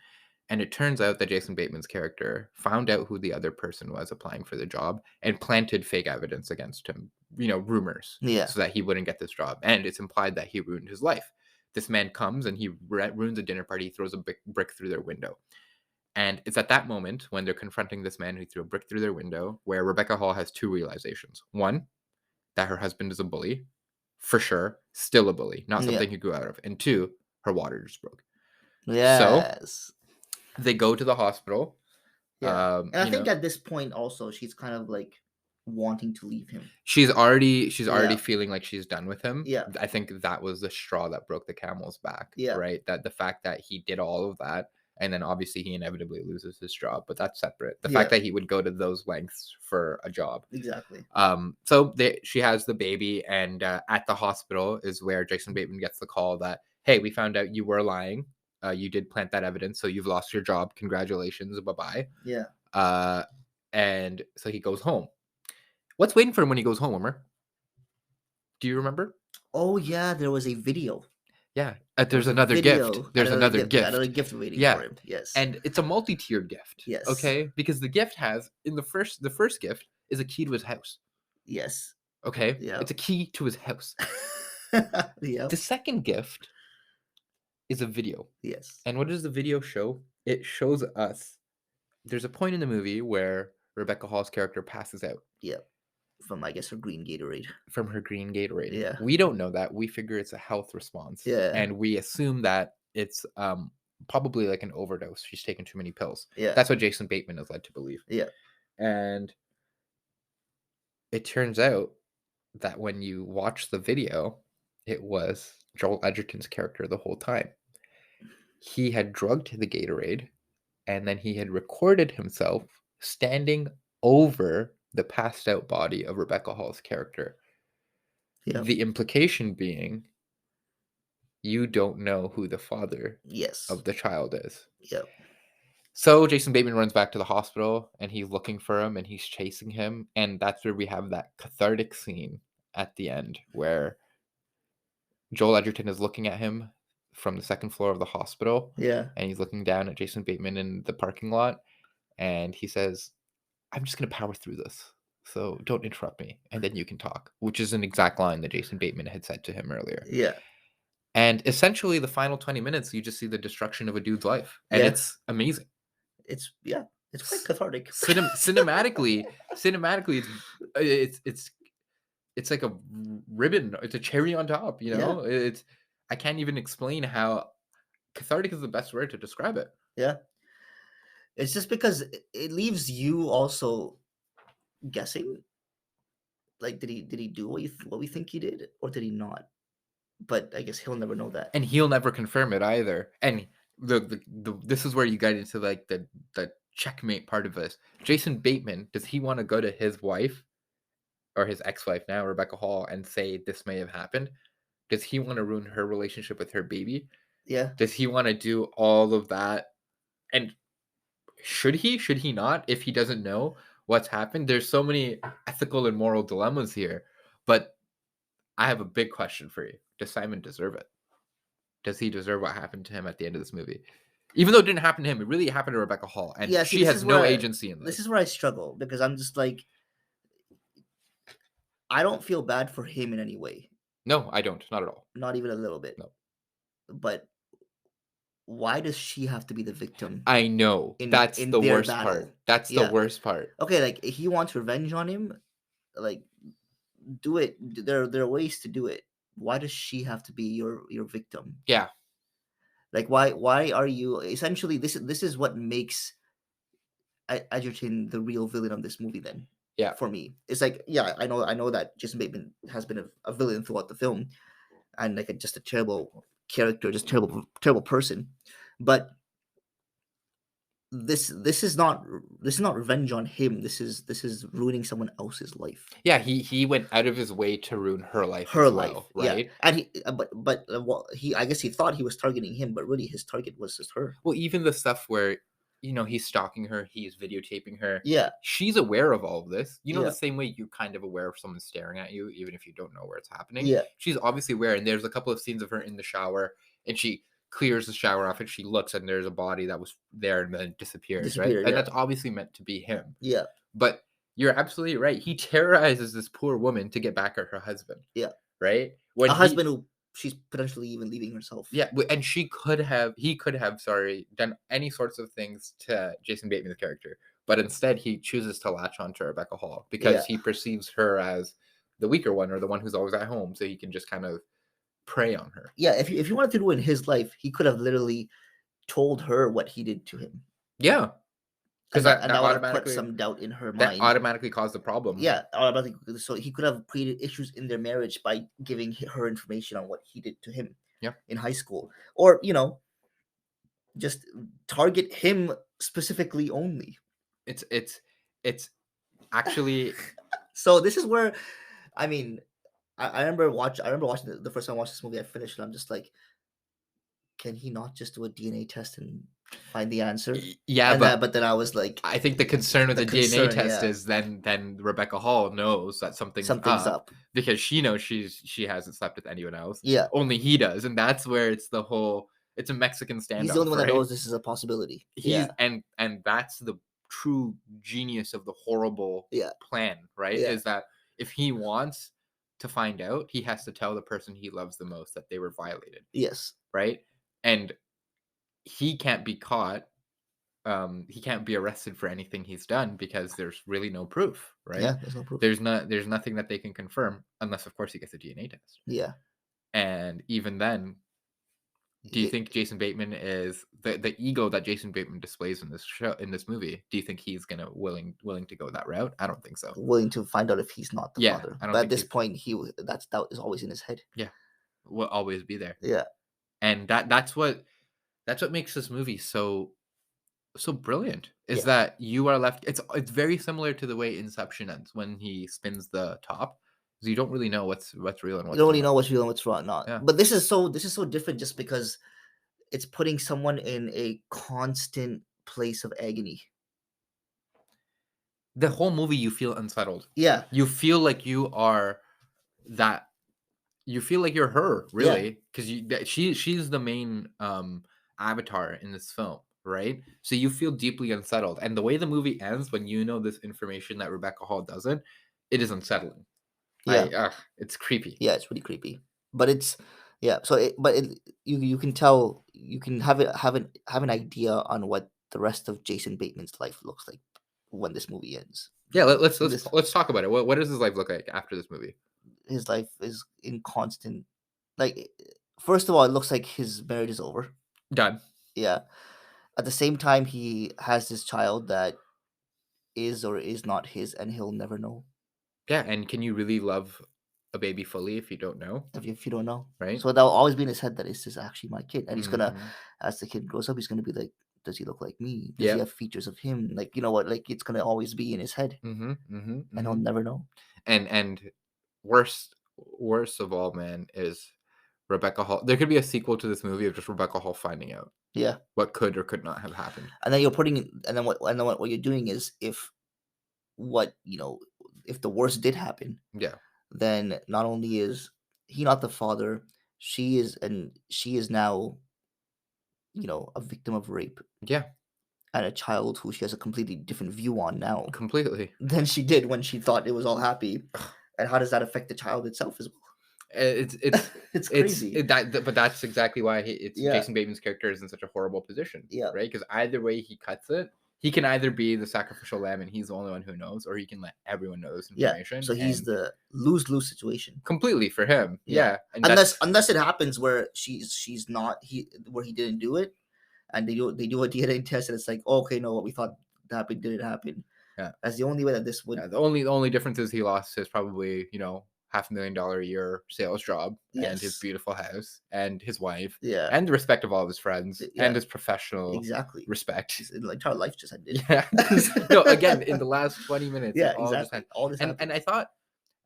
And it turns out that Jason Bateman's character found out who the other person was applying for the job and planted fake evidence against him, rumors, yeah, so that he wouldn't get this job. And it's implied that he ruined his life. This man comes and he ruins a dinner party, he throws a brick through their window. And it's at that moment when they're confronting this man who threw a brick through their window where Rebecca Hall has two realizations. One, that her husband is a bully, for sure, still a bully, not yeah, something he grew out of. And two, her water just broke. So yes, they go to the hospital. yeah. And I You think know, at this point also she's kind of like wanting to leave him. she's already Yeah, feeling like she's done with him. yeah, I think that was the straw that broke the camel's back, yeah, right? That the fact that he did all of that, and then obviously he inevitably loses his job, but that's separate. The fact yeah, that he would go to those lengths for a job. exactly. So she has the baby, and at the hospital is where Jason Bateman gets the call that, hey, we found out you were lying. You did plant that evidence, so you've lost your job. Congratulations, bye bye. Yeah. Uh, and so he goes home. What's waiting for him when he goes home, Homer? Do you remember? Oh yeah, there was a video. Yeah. There There's was a another gift. video and There's another another gift. gift waiting for Yeah. him. Yes. And it's a multi-tiered gift. Yes. Okay. Because the gift has in the first gift is a key to his house. Yes. Okay. Yeah. It's a key to his house. Yeah. The second gift is a video. Yes. And what does the video show? It shows us there's a point in the movie where Rebecca Hall's character passes out Yeah. From I guess her green Gatorade. from her green Gatorade. Yeah. We don't know that. We figure it's a health response. Yeah. And we assume that it's probably like an overdose. She's taken too many pills. Yeah. That's what Jason Bateman is led to believe. Yeah. And it turns out that when you watch the video, it was Joel Edgerton's character the whole time. He had drugged the Gatorade, and then he had recorded himself standing over the passed out body of Rebecca Hall's character. Yeah. The implication being you don't know who the father Yes. of the child is. Yeah. So Jason Bateman runs back to the hospital and he's looking for him and he's chasing him. And that's where we have that cathartic scene at the end where Joel Edgerton is looking at him from the second floor of the hospital Yeah. and he's looking down at Jason Bateman in the parking lot. And he says, I'm just going to power through this. So don't interrupt me. And then you can talk, which is an exact line that Jason Bateman had said to him earlier. Yeah. And essentially, the final 20 minutes, you just see the destruction of a dude's life. And Yeah. it's amazing. It's quite cathartic. Cinematically, it's like a ribbon. It's a cherry on top. Yeah. I can't even explain how cathartic is the best word to describe it. Yeah. It's just because it leaves you also guessing. Like, did he do what we think he did, or did he not? But I guess he'll never know that. And he'll never confirm it either. And this is where you get into like the checkmate part of this. Jason Bateman, does he want to go to his wife or his ex-wife now, Rebecca Hall, and say this may have happened? Does he want to ruin her relationship with her baby? Yeah. Does he want to do all of that? And should he not, if he doesn't know? what's happened. There's so many ethical and moral dilemmas here, but I have a big question for you. Does Simon deserve it? Does he deserve what happened to him at the end of this movie? Even though it didn't happen to him, it really happened to Rebecca Hall, and Yeah, see, she has no agency in this this. is where I struggle because I'm just like, I don't feel bad for him in any way, No, I don't. Not at all. not even a little bit. No. But why does she have to be the victim I know. in That's the their worst part. battle? That's the Yeah. worst part. Okay, like if he wants revenge on him, like do it. There are ways to do it. Why does she have to be your victim? Yeah. Like why are you essentially this is what makes Edgerton the real villain of this movie then Yeah. for me. It's like, yeah, I know that Jason Bateman has been a villain throughout the film and like just a terrible character, just terrible person. But this is not revenge on him. This is ruining someone else's life. Yeah, he went out of his way to ruin her life Her as life, well, yeah. right? And he but well, he I guess he thought he was targeting him, but really his target was just her. Well, even the stuff where, he's stalking her, he's videotaping her. Yeah, She's aware of all of this. yeah, The same way you're kind of aware of someone staring at you, even if you don't know where it's happening. yeah. She's obviously aware, and there's a couple of scenes of her in the shower, and she clears the shower off, and she looks, and there's a body that was there and then disappears, right? Disappeared. And Yeah, that's obviously meant to be him. yeah, But you're absolutely right. He terrorizes this poor woman to get back at her husband, yeah. right? A husband who she's potentially even leaving herself. Yeah, and he could have, sorry, done any sorts of things to Jason Bateman's character, but instead he chooses to latch on to Rebecca Hall Yeah, because he perceives her as the weaker one or the one who's always at home, so he can just kind of prey on her. yeah. If you wanted to ruin his life, he could have literally told her what he did to him, Yeah, because and that, that that would have put automatically some doubt in her that mind. automatically caused the problem. Yeah, automatically. So he could have created issues in their marriage by giving her information on what he did to him. Yeah. In high school, or just target him specifically only. It's actually So this is where, I mean, I remember watching the first time I watched this movie. I finished, and I'm just like, can he not just do a DNA test and find the answer? yeah, And but but then I was like, I think the concern of the the DNA concern, test yeah. is then Rebecca Hall knows that something's Something's up up. because she knows she hasn't slept with anyone else. Yeah, Only he does, and that's where it's a Mexican he's the only standoff, one that right? knows this is a possibility. He's Yeah, and that's the true genius of the horrible yeah, plan, right? yeah. Is that if he wants to find out, he has to tell the person he loves the most that they were violated, Yes. right? And he can't be caught, he can't be arrested for anything he's done because there's really no proof, right? Yeah, there's no proof. There's nothing that they can confirm unless, of course, he gets a DNA test. Yeah. And even then, do you It- think Jason Bateman is the ego that Jason Bateman displays in this movie? Do you think he's gonna willing to go that route? I don't think so. willing to find out if he's not the Yeah, father. I don't But at think this he's. point, that's doubt is always in his head. Yeah, will always be there, Yeah. and that's what makes this movie so brilliant is Yeah. that you are left it's very similar to the way Inception ends when he spins the top, because you don't really know what's real and You what's don't really not. know what's real and what's wrong, not. Yeah, But this is so different just because it's putting someone in a constant place of agony. the whole movie you feel unsettled. Yeah. You feel like you are that you feel like you're her, Yeah. really, because she's the main avatar in this film, right? So you feel deeply unsettled, and the way the movie ends when you know this information that Rebecca Hall doesn't, it is unsettling. Yeah. It's creepy. Yeah, it's really creepy. But it's yeah, so you can tell, you can have an idea on what the rest of Jason Bateman's life looks like when this movie ends. Yeah, let's let's This let's talk about it. What does his life look like after this movie? His life is in constant, like, first of all, it looks like his marriage is over. Done. Yeah. At the same time, he has this child that is or is not his, and he'll never know Yeah, and can you really love a baby fully if you don't know, if you don't know. right? So that'll always be in his head that this is actually my kid, and he's gonna, Mhm. as the kid grows up, he's gonna be like, does he look like me? Does he Yep. have features of him? Like, you know what? Like, it's gonna always be in his head, Mhm. Mhm. and he'll Mhm. never know. And worst of all, man, is Rebecca Hall. There could be a sequel to this movie of just Rebecca Hall finding out Yeah. what could or could not have happened. And then you're putting, and then what you're doing is, if what if the worst did happen, Yeah. then not only is he not the father, she is now a victim of rape Yeah. and a child who she has a completely different view on now Completely. than she did when she thought it was all happy. And how does that affect the child itself as It's well? it's It's crazy. but that's exactly why it's Yeah, Jason Bateman's character is in such a horrible position, yeah, right? Because either way he cuts it, he can either be the sacrificial lamb and he's the only one who knows, or he can let everyone know this yeah. information So he's and the lose-lose situation. completely for him. Yeah. Yeah, and Unless that's unless it happens where she's not where he didn't do it, and they do a DNA test and it's like, oh, okay, no, what we thought happened didn't happen. yeah. That's the only way that this would. Yeah, the only difference is he lost his probably, $500,000 a year sales job and his Yes. beautiful house and his wife Yeah. and the respect of all of his friends and Yeah. his professional Exactly. respect. His entire life just ended. Yeah. No, again, in the last 20 minutes, Yeah. it all just Exactly. had All this and happened.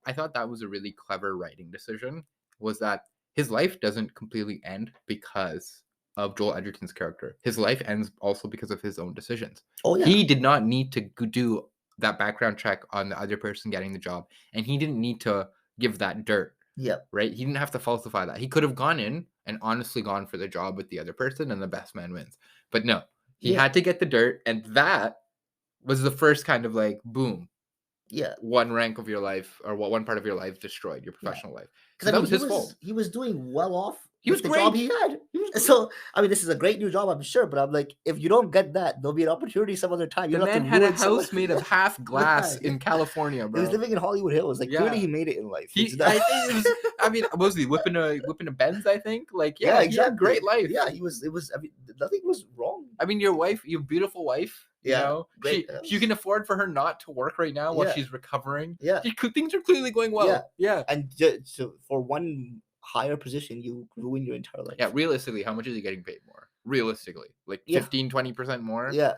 I thought that was a really clever writing decision, was that his life doesn't completely end because of Joel Edgerton's character. His life ends also because of his own decisions. Oh yeah. He did not need to do that background check on the other person getting the job, and he didn't need to give that dirt, Yeah. right? He didn't have to falsify that. He could have gone in and honestly gone for the job with the other person, and the best man wins. But no, he Yeah. had to get the dirt, and that was the first kind of like boom, Yeah. one rank of your life or one part of your life destroyed, your Yeah. professional life. Because So I that mean, was his fault. he was doing well off He was with the job great. he had. He was great. So I mean, this is a great new job, I'm sure. But I'm like, if you don't get that, there'll be an opportunity some other time. You The don't have man to had a ruin someone. house made of half Yeah, glass yeah. in California, He was bro. living in Hollywood Hills. Like clearly, Yeah. he made it in life. It's He not. I think it was I mean, what was he whipping a Benz, I think? Like, Yeah, yeah, he had a exactly. great life. Yeah, he was. It was. I mean, nothing was wrong. I mean, your wife, your beautiful wife, Yeah, great. you can afford for her not to work right now while Yeah, she's recovering. yeah, Things are clearly going yeah. well. Yeah. And so for one higher position, you ruin your entire Yeah, life. realistically, how much is he getting paid more? Realistically, like Yeah, 15-20% more? yeah,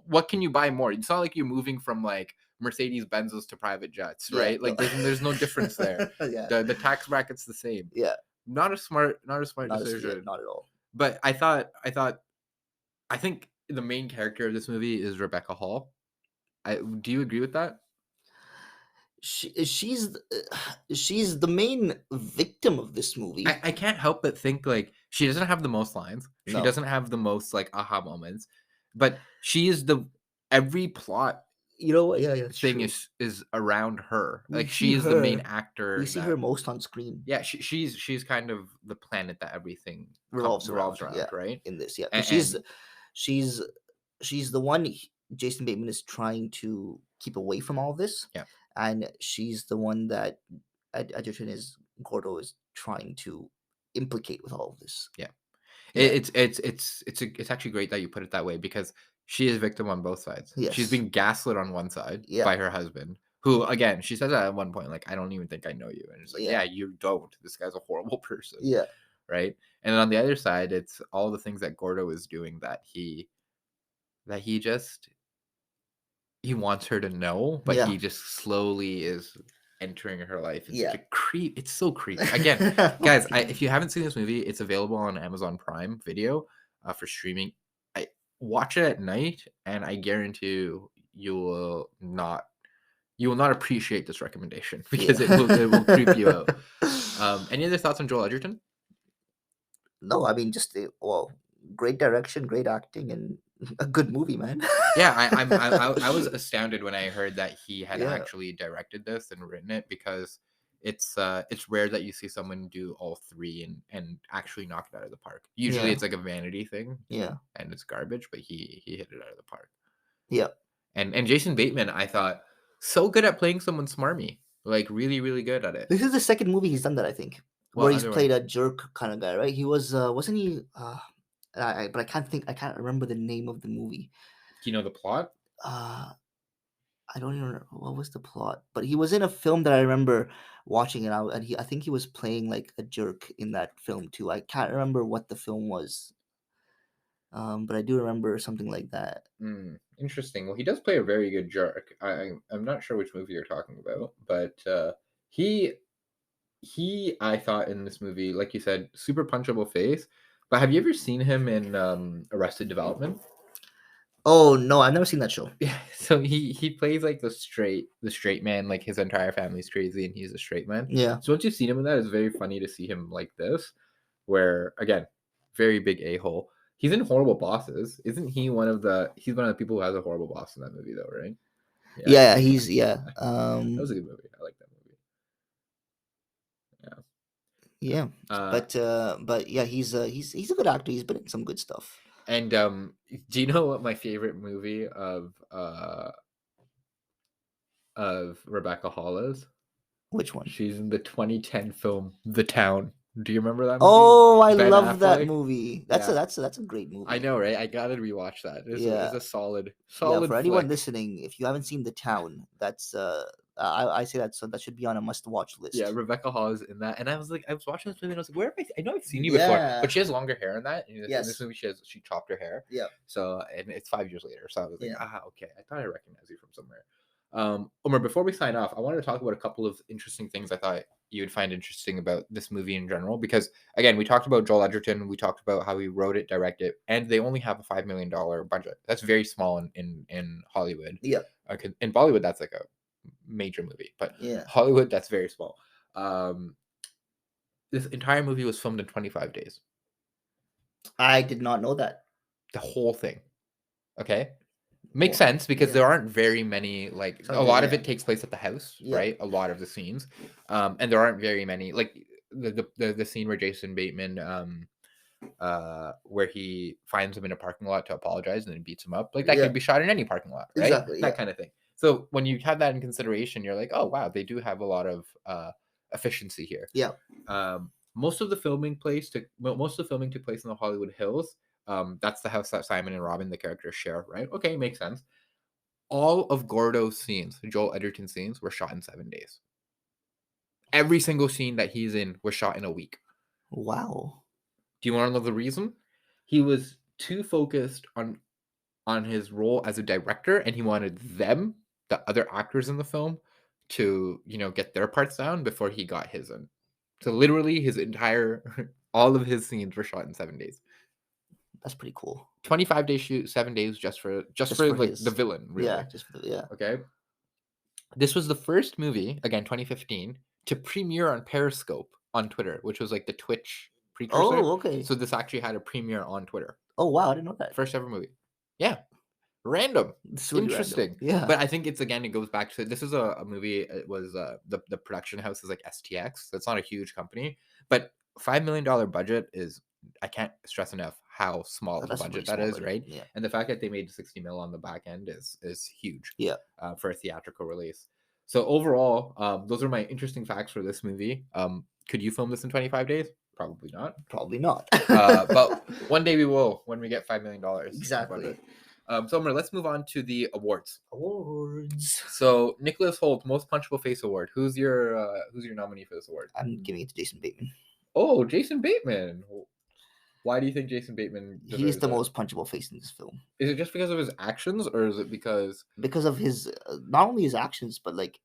What can you buy more? It's not like you're moving from like Mercedes Benzes to private jets, yeah. right? No. Like there's no difference there. Yeah, The tax bracket's the same. yeah. Not a smart Yeah, decision. not at all. But I think the main character of this movie is Rebecca Hall. Do you agree with that? She's the main victim of this movie. I can't help but think like she doesn't have the most lines. She No, doesn't have the most like aha moments, but she is the every plot you know what? Yeah, yeah, it's thing true. is around her. We Like see she is the main her. We actor see her that most on screen. yeah, she's kind of the planet that everything Revolves revolves around. around, Yeah, right? in this. Yeah, because And she's she's the one Jason Bateman is trying to keep away from all this, yeah, and she's the one that Edgerton is Gordo is trying to implicate with all of this. yeah. Yeah. It's actually great that you put it that way because she is victim on both sides. She's Yes. being gaslit on one side Yeah. by her husband, who again she says at one point like I don't even think I know you, and it's like Yeah. yeah you don't. This guy's a horrible person, Yeah. right? And then on the other side, it's all the things that Gordo is doing that he wants her to know, but Yeah. he just slowly is entering her life in such Yeah. a creep. It's so creepy. Again, guys, if you haven't seen this movie, it's available on Amazon Prime Video for streaming. I watch it at night, and I guarantee you will not appreciate this recommendation because it will creep you out. Any other thoughts on Joel Edgerton? No, I mean just well, great direction, great acting, and a good movie, man. Yeah, I was astounded when I heard that he had Yeah. actually directed this and written it because it's rare that you see someone do all three and actually knock it out of the park. Usually Yeah. it's like a vanity thing Yeah. and it's garbage, but he hit it out of the park. Yeah. And Jason Bateman, I thought so good at playing someone smarmy, like really really good at it. This is the second movie he's done that, I think, where Well, he's other one, played a jerk kind of guy, right? He was wasn't he but I can't remember the name of the movie. do you know the plot? Uh I don't even remember what was the plot, but he was in a film that I remember watching it out, and I think he was playing like a jerk in that film too. I can't remember what the film was, but I do remember something like that. Interesting. Well, he does play a very good jerk. I'm not sure which movie you're talking about, but he I thought in this movie, like you said, super punchable face. But have you ever seen him in Arrested Development? Oh no, I've never seen that show. Yeah, so he plays like the straight man, like his entire family's crazy and he's a straight man. Yeah. So once you've seen him in that, it's very funny to see him like this, where again, very big a-hole. He's in Horrible Bosses. Isn't he he's one of the people who has a horrible boss in that movie though, right? Yeah. Yeah, he's yeah. That was a good movie. I like that movie. Yeah. Yeah. But yeah, he's a good actor. He's been in some good stuff. And do you know what my favorite movie of Rebecca Hall is? Which one? She's in the 2010 film The Town. Do you remember that movie? Oh, I Ben love that Affleck. movie. Yeah, That's a great movie. I know, right? I gotta rewatch that. It's Yeah. a solid Yeah, for anyone flick. listening, if you haven't seen The Town, that's I say that, so that should be on a must-watch list. Yeah, Rebecca Hall is in that, and I was watching this movie, and I was like, where have I know I've seen you before, Yeah. but she has longer hair in that. In this Yes. movie, she chopped her hair. Yeah. So, and it's 5 years later. So I was like, Yeah. okay, I thought I recognized you from somewhere. Omar, before we sign off, I wanted to talk about a couple of interesting things I thought you would find interesting about this movie in general, because again, we talked about Joel Edgerton, we talked about how he wrote it, directed, and they only have a $5 million budget. That's very small in Hollywood. Yeah. In Bollywood, that's like a major movie, but Yeah. Hollywood, that's very small. This entire movie was filmed in 25 days. I did not know that. The whole thing. Okay. Makes sense because Yeah. there aren't very many, like a lot of it takes place at the house, Yeah. right? A lot of the scenes. And there aren't very many, like the scene where Jason Bateman where he finds him in a parking lot to apologize and then beats him up. Like that Yeah. could be shot in any parking lot, right? Exactly, That yeah. kind of thing. So when you have that in consideration, you're like, oh wow, they do have a lot of efficiency here. Yeah. Most of the filming took place in the Hollywood Hills. That's the house that Simon and Robin, the characters, share, right? Okay, makes sense. All of Gordo's scenes, Joel Edgerton's scenes, were shot in 7 days. Every single scene that he's in was shot in a week. Wow. Do you want to know the reason? He was too focused on his role as a director, and he wanted them, the other actors in the film, to get their parts down before he got his in. So literally, all of his scenes were shot in 7 days. That's pretty cool. 25-day shoot, 7 days just for like the villain, really. Yeah, just for the Okay. This was the first movie, again, 2015, to premiere on Periscope on Twitter, which was like the Twitch precursor. Oh, okay. So this actually had a premiere on Twitter. Oh wow, I didn't know that. First ever movie. Yeah. Random. Really Interesting. Random. Yeah. But I think it goes back to, this is a movie. It was the production house is like STX. That's not a huge company, but $5 million budget is, I can't stress enough how small of a budget that is, right? Yeah. And the fact that they made 60 mil on the back end is huge. Yeah. For a theatrical release. So overall, those are my interesting facts for this movie. Could you film this in 25 days? Probably not. Probably not. But one day we will, when we get $5 million. Exactly. So Omar, let's move on to the awards. Awards. So Nicholas Hoult, Most Punchable Face Award. Who's your nominee for this award? I'm giving it to Jason Bateman. Oh, Jason Bateman. Why do you think Jason Bateman He's the most punchable face in this film? Is it just because of his actions, or is it because of his not only his actions, but like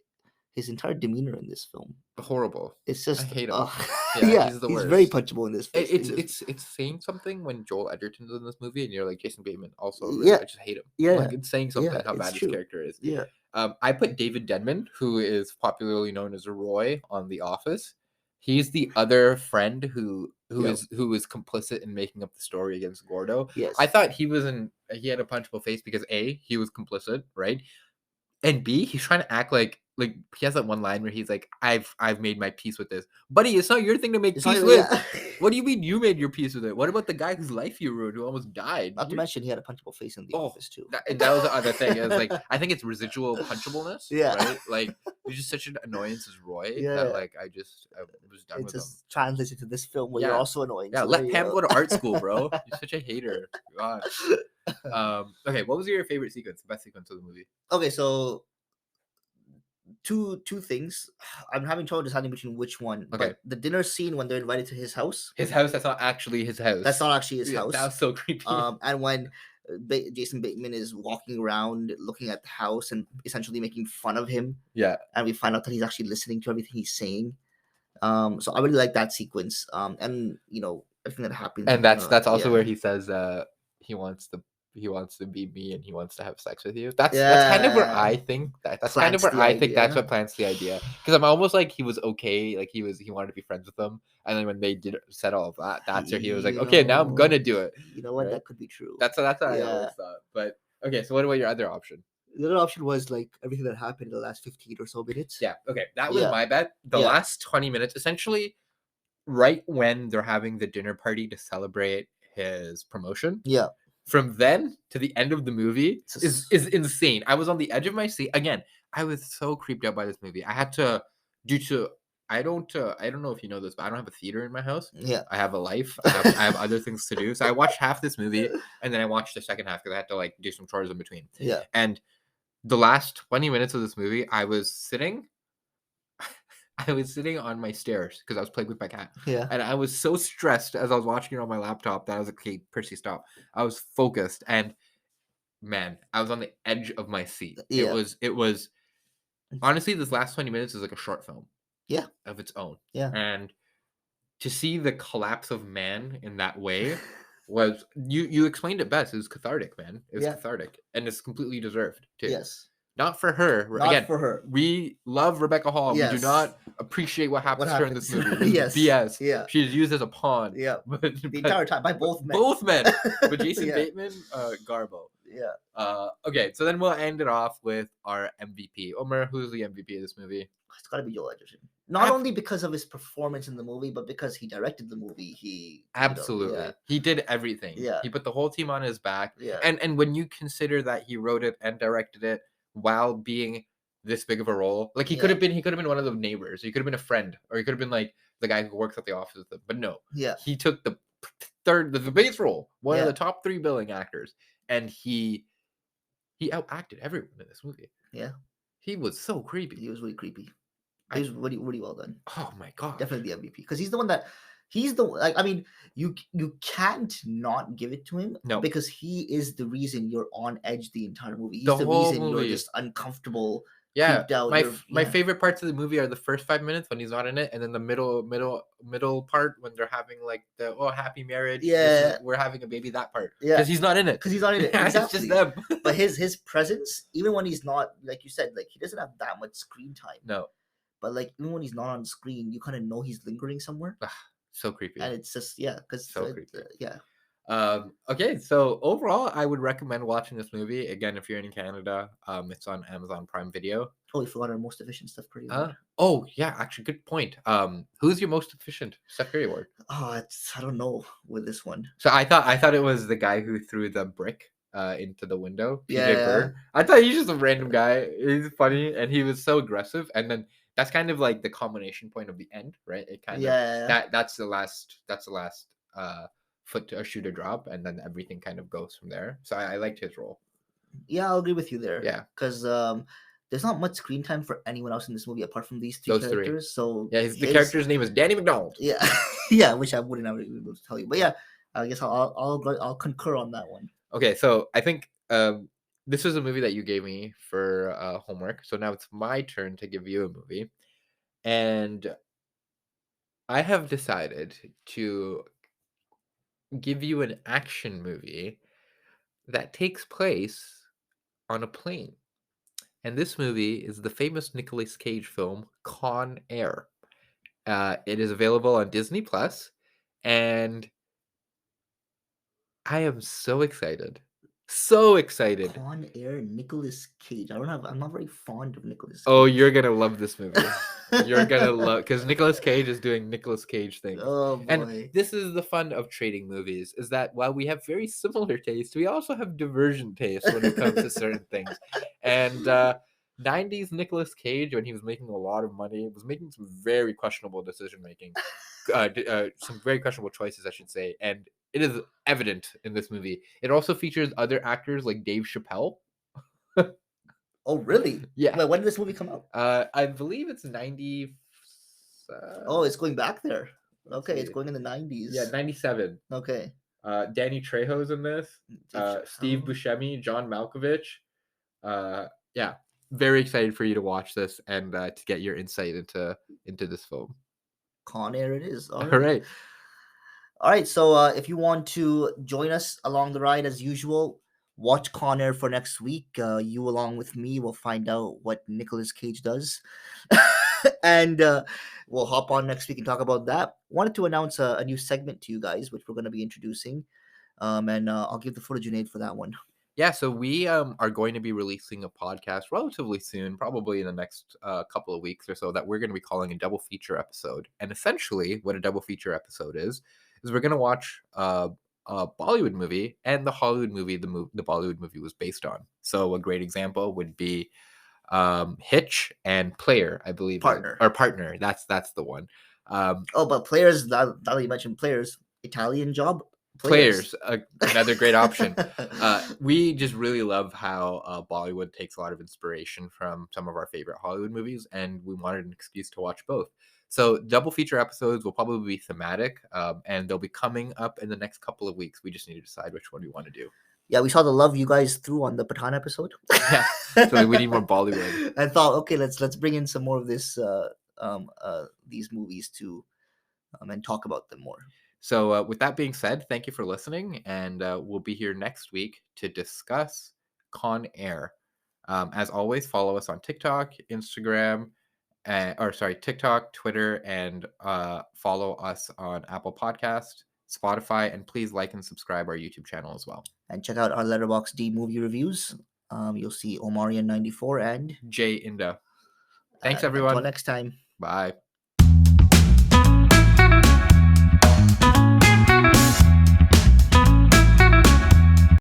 his entire demeanor in this film? Horrible. It's just, I hate him. Yeah, he's the he's worst. very punchable in this film. It's saying something when Joel Edgerton's in this movie, and you're like, Jason Bateman also. Yeah. I just hate him. Yeah. Like, it's saying something how bad his character is. Yeah. I put David Denman, who is popularly known as Roy on The Office. He's the other friend who is complicit in making up the story against Gordo. Yes. I thought he had a punchable face because A, he was complicit, right? And B, he's trying to act like he has that one line where he's like, I've made my peace with this. Buddy, it's not your thing to make peace with. Yeah. What do you mean you made your peace with it? What about the guy whose life you ruined, who almost died? Not to mention he had a punchable face in The Office too. That was the other thing. It was like, I think it's residual punchableness. Yeah. Right? Like, he's just such an annoyance as Roy that like I was done with him. Just translates into this film where you're also annoying. Yeah, so let Pam go to art school, bro. You're such a hater. God. Okay, what was your favorite sequence, the best sequence of the movie? Okay, so two things. I'm having trouble deciding between which one. Okay. But the dinner scene when they're invited to his house. His house, that's not actually his house. That's not actually his house. That was so creepy. And when Jason Bateman is walking around looking at the house and essentially making fun of him. Yeah. And we find out that he's actually listening to everything he's saying. So I really like that sequence. And everything that happens. And that's also where he says he wants to be me and he wants to have sex with you. That's kind of where I Yeah. think that's kind of Plants where the I think that's idea. what plants the idea. Because I'm almost like he was okay, like he wanted to be friends with them, and then when they said all of that, that's where he was like, You okay, now I'm know, gonna do it, you know what? right? That could be true. That's what I always Yeah. thought. But okay, so what about your other option? The other option was like everything that happened in the last 15 or so minutes. Yeah, okay, that was Yeah. my bet. The Yeah. last 20 minutes, essentially, right when they're having the dinner party to celebrate his promotion. Yeah. From then to the end of the movie It's is insane. I was on the edge of my seat. Again, I was so creeped out by this movie. I had to due to I don't know if you know this, but I don't have a theater in my house. yeah. I have a life. I have other things to do. So I watched half this movie and then I watched the second half because I had to like do some chores in between. Yeah. And the last 20 minutes of this movie, I was sitting on my stairs because I was playing with my cat. Yeah. And I was so stressed as I was watching it on my laptop that I was like, okay, Percy, stop. I was focused and man, I was on the edge of my seat. Yeah. It was honestly this last 20 minutes is like a short film Yeah. of its own. Yeah. And to see the collapse of man in that way was you explained it best. It was cathartic, man. It was Yeah. cathartic. And it's completely deserved too. Yes. Not for her. Not Again, for her. we love Rebecca Hall. Yes. We do not appreciate what happens to her in this movie. This Yes. is BS. Yeah. She is used as a pawn. Yeah. But, The entire time by both men. Both men. But Jason Yeah. Bateman, Garbo. Yeah. Okay, so then we'll end it off with our MVP. Omer, who's the MVP of this movie? It's got to be Joel Edgerton. Not only because of his performance in the movie, but because he directed the movie. He Absolutely. yeah. He did everything. Yeah. He put the whole team on his back. Yeah. And when you consider that he wrote it and directed it while being this big of a role, like he could have been one of the neighbors. He could have been a friend, or he could have been like the guy who works at the office with them. But no. Yeah. He took the biggest role, one of the top 3 billing actors, and he outacted everyone in this movie. Yeah. He was so creepy. He was really creepy. He was really, really well done. Oh my god. Definitely the MVP. Because he's the like, I mean, you can't not give it to him. No. Because he is the reason you're on edge the entire movie. He's The the whole reason movie. you're just uncomfortable. Yeah, out, my favorite parts of the movie are the first 5 minutes when he's not in it, and then the middle part when they're having like the happy marriage. Yeah, we're having a baby. That part. Yeah, because he's not in it. Because he's not in it. Exactly. It's just them. But his presence, even when he's not, like you said, like he doesn't have that much screen time. No. But like even when he's not on screen, you kind of know he's lingering somewhere. So creepy. And it's just because so creepy. Yeah. Okay, so overall, I would recommend watching this movie. Again, if you're in Canada, it's on Amazon Prime Video. Oh, you forgot our most efficient Steph Curry Award. Oh yeah, actually, good point. Who's your most efficient Steph Curry Award? Oh, I don't know with this one. So I thought it was the guy who threw the brick into the window. PJ Bird. I thought he's just a random guy. He's funny, and he was so aggressive. And then that's kind of like the culmination point of the end, right? It kind of that's the last foot to a shooter drop, and then everything kind of goes from there. So I liked his role. Yeah, I'll agree with you there. Yeah, because there's not much screen time for anyone else in this movie apart from these two characters. So yeah, the character's name is Danny McDonald. Yeah, yeah, which I wouldn't have been able to tell you, but yeah, I guess I'll concur on that one. Okay, so I think this was a movie that you gave me for homework. So now it's my turn to give you a movie, and I have decided to give you an action movie that takes place on a plane. And this movie is the famous Nicolas Cage film Con Air. It is available on Disney Plus, and I am so excited. So excited. Con Air, Nicolas Cage. I'm not very fond of Nicolas Cage. Oh, you're gonna love this movie. You're gonna love, because Nicolas Cage is doing Nicolas Cage things. Oh boy. And this is the fun of trading movies, is that while we have very similar tastes, we also have divergent tastes when it comes to certain things. And 90s Nicolas Cage, when he was making a lot of money, was making some very questionable decision making. Some very questionable choices, I should say. And it is evident in this movie. It also features other actors like Dave Chappelle. Oh, really? Yeah. Wait, when did this movie come out? I believe it's 90. Oh, it's going back there. Okay, it's going in the 90s. Yeah, 97. Okay. Danny Trejo's in this. Steve Buscemi, John Malkovich. Yeah, very excited for you to watch this and to get your insight into this film. Con Air it is. All right. All right, so if you want to join us along the ride as usual, watch Con Air for next week. You along with me will find out what Nicolas Cage does. And we'll hop on next week and talk about that. Wanted to announce a new segment to you guys, which we're going to be introducing. And I'll give the floor to Junaid for that one. Yeah, so we are going to be releasing a podcast relatively soon, probably in the next couple of weeks or so, that we're going to be calling a double feature episode. And essentially, what a double feature episode is we're going to watch a Bollywood movie and the Hollywood movie the Bollywood movie was based on. So a great example would be Hitch and Player, I believe, Partner. or Partner. That's the one. Oh, but Players, now that you mentioned Players, Italian Job? Players, another great option. We just really love how Bollywood takes a lot of inspiration from some of our favorite Hollywood movies, and we wanted an excuse to watch both. So double feature episodes will probably be thematic, and they'll be coming up in the next couple of weeks. We just need to decide which one we want to do. Yeah, we saw the love you guys threw on the Pathaan episode. Yeah, so we need more Bollywood. I thought, okay, let's bring in some more of this these movies to and talk about them more. So with that being said, thank you for listening, and we'll be here next week to discuss Con Air. As always, follow us on TikTok, Instagram, TikTok, Twitter, and follow us on Apple Podcast, Spotify, and please like and subscribe our YouTube channel as well. And check out our Letterboxd movie reviews. You'll see Omarian 94 and JayInda. Thanks, everyone. until next time. Bye.